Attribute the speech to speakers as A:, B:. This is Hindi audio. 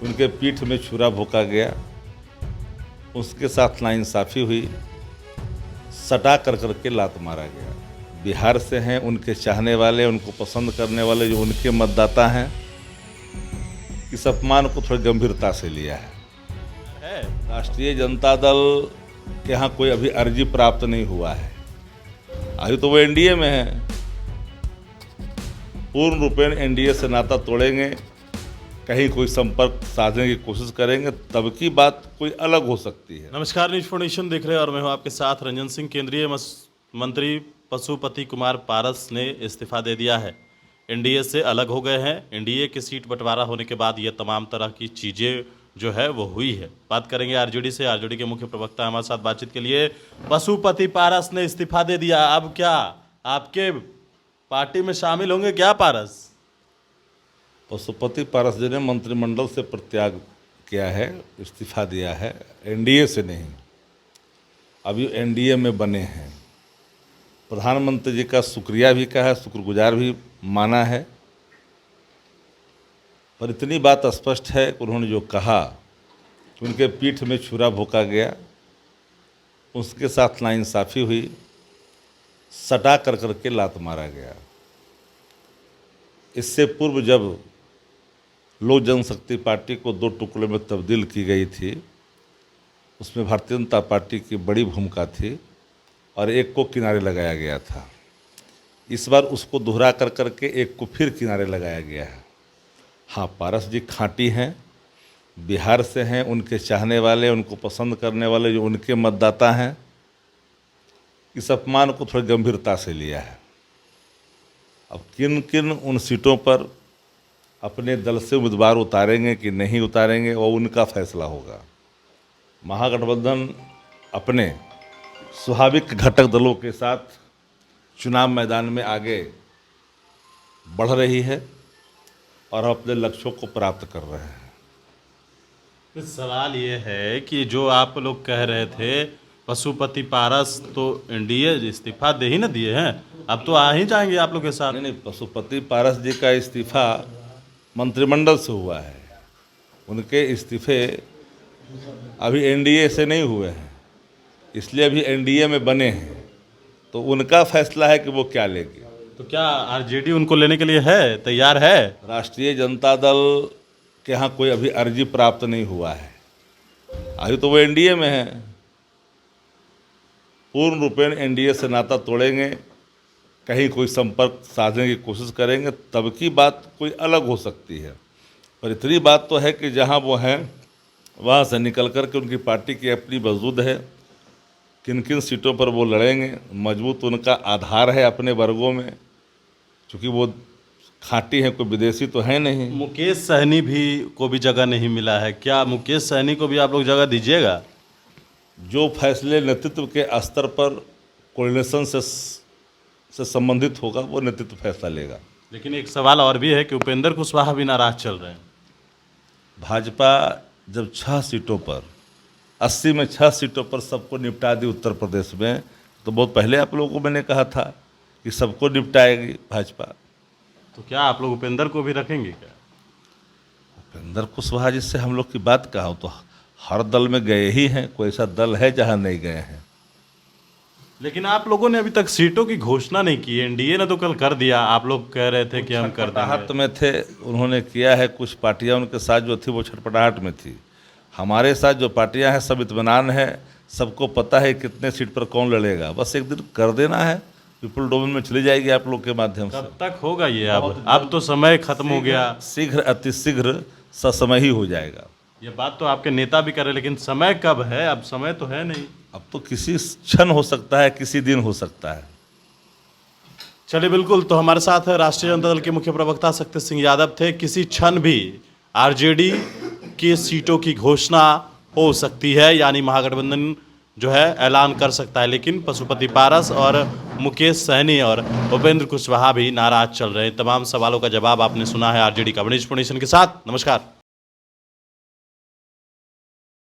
A: उनके पीठ में छुरा भोंका गया, उसके साथ नाइंसाफ़ी हुई, सटा कर करके लात मारा गया। बिहार से हैं, उनके चाहने वाले, उनको पसंद करने वाले जो उनके मतदाता हैं, इस अपमान को थोड़ी गंभीरता से लिया है। राष्ट्रीय जनता दल के यहाँ कोई अभी अर्जी प्राप्त नहीं हुआ है। अभी तो वो एनडीए में है, पूर्ण रूपेण एनडीए से नाता तोड़ेंगे, कहीं कोई संपर्क साधने की कोशिश करेंगे, तब की बात कोई अलग हो सकती है।
B: नमस्कार, न्यूज फॉर नेशन देख रहे हैं और मैं हूं आपके साथ रंजन सिंह। केंद्रीय मंत्री पशुपति कुमार पारस ने इस्तीफा दे दिया है, एनडीए से अलग हो गए हैं। एनडीए की सीट बंटवारा होने के बाद ये तमाम तरह की चीज़ें जो है वो हुई है। बात करेंगे आरजेडी से। आरजेडी के मुख्य प्रवक्ता हमारे साथ बातचीत के लिए। पशुपति पारस ने इस्तीफा दे दिया, अब क्या आपके पार्टी में शामिल होंगे क्या पारस?
A: पशुपति पारस जी ने मंत्रिमंडल से प्रत्याग किया है, इस्तीफा दिया है, एनडीए से नहीं। अभी एनडीए में बने हैं। प्रधानमंत्री जी का शुक्रिया भी कहा है, शुक्रगुजार भी माना है, पर इतनी बात स्पष्ट है कि उन्होंने जो कहा कि उनके पीठ में छुरा भोंका गया, उसके साथ नाइंसाफ़ी हुई, सटा कर करके लात मारा गया। इससे पूर्व जब लोक जनशक्ति पार्टी को दो टुकड़ों में तब्दील की गई थी, उसमें भारतीय जनता पार्टी की बड़ी भूमिका थी और एक को किनारे लगाया गया था। इस बार उसको दोहरा कर करके एक को फिर किनारे लगाया गया है। हाँ, पारस जी खाँटी हैं, बिहार से हैं, उनके चाहने वाले, उनको पसंद करने वाले जो उनके मतदाता हैं, इस अपमान को थोड़ी गंभीरता से लिया है। अब किन किन उन सीटों पर अपने दल से उम्मीदवार उतारेंगे कि नहीं उतारेंगे, वो उनका फैसला होगा। महागठबंधन अपने स्वाभाविक घटक दलों के साथ चुनाव मैदान में आगे बढ़ रही है और अपने लक्ष्यों को प्राप्त कर रहे हैं।
B: सवाल ये है कि जो आप लोग कह रहे थे पशुपति पारस तो एनडीए इस्तीफा दे ही ना दिए हैं, अब तो आ ही जाएंगे आप लोग के साथ।
A: नहीं, पशुपति पारस जी का इस्तीफा मंत्रिमंडल से हुआ है। उनके इस्तीफे अभी एनडीए से नहीं हुए हैं, इसलिए अभी एनडीए में बने हैं, तो उनका फैसला है कि वो क्या लेंगे।
B: तो क्या आरजेडी उनको लेने के लिए है, तैयार है?
A: राष्ट्रीय जनता दल के यहाँ कोई अभी अर्जी प्राप्त नहीं हुआ है। अभी तो वो एनडीए में है, पूर्ण रूपेण एनडीए से नाता तोड़ेंगे, कहीं कोई संपर्क साधने की कोशिश करेंगे, तब की बात कोई अलग हो सकती है। पर इतनी बात तो है कि जहाँ वो हैं वहाँ से निकल कर के उनकी पार्टी की अपनी वजूद है, किन किन सीटों पर वो लड़ेंगे, मजबूत उनका आधार है अपने वर्गों में, क्योंकि वो खाँटी हैं, कोई विदेशी तो है नहीं।
B: मुकेश सहनी भी को भी जगह नहीं मिला है, क्या मुकेश सहनी को भी आप लोग जगह दीजिएगा?
A: जो फैसले नेतृत्व के स्तर पर कोऑर्डिनेशन से संबंधित होगा, वो नेतृत्व फैसला लेगा।
B: लेकिन एक सवाल और भी है कि उपेंद्र कुशवाहा भी नाराज चल रहे हैं।
A: भाजपा जब 6 सीटों पर 80 में 6 सीटों पर सबको निपटा दी उत्तर प्रदेश में, तो बहुत पहले आप लोगों को मैंने कहा था कि सबको निपटाएगी भाजपा।
B: तो क्या आप लोग उपेंद्र को भी रखेंगे क्या?
A: उपेंद्र कुशवाहा जी से हम लोग की बात कहा, तो हर दल में गए ही हैं, कोई ऐसा दल है जहां नहीं गए हैं।
B: लेकिन आप लोगों ने अभी तक सीटों की घोषणा नहीं की, एनडीए ने तो कल कर दिया। आप लोग कह रहे थे कि हम कर देंगे।
A: छटपटाहट में थे, उन्होंने किया है। कुछ पार्टियां उनके साथ जो थी वो छटपटाहट में थी। हमारे साथ जो पार्टियां हैं सब इत्मीनान है, सबको पता है कितने सीट पर कौन लड़ेगा, बस एक दिन कर देना है, पीपल डोमेन में चली जाएगी आप लोग के माध्यम से।
B: कब तक होगा ये? अब तो समय खत्म हो गया।
A: शीघ्र अतिशीघ्र ससमय ही हो जाएगा।
B: ये बात तो आपके नेता भी कर रहे, लेकिन समय कब है? अब समय तो है नहीं।
A: अब तो किसी क्षण हो सकता है, किसी दिन हो सकता है।
B: चलिए, बिल्कुल। तो हमारे साथ राष्ट्रीय जनता दल के मुख्य प्रवक्ता शक्ति सिंह यादव थे। किसी क्षण भी आरजेडी की सीटों की घोषणा हो सकती है, यानी महागठबंधन जो है ऐलान कर सकता है। लेकिन पशुपति पारस और मुकेश सहनी और उपेंद्र कुशवाहा भी नाराज चल रहे हैं। तमाम सवालों का जवाब आपने सुना है आरजेडी का। न्यूज फॉर नेशन के साथ नमस्कार।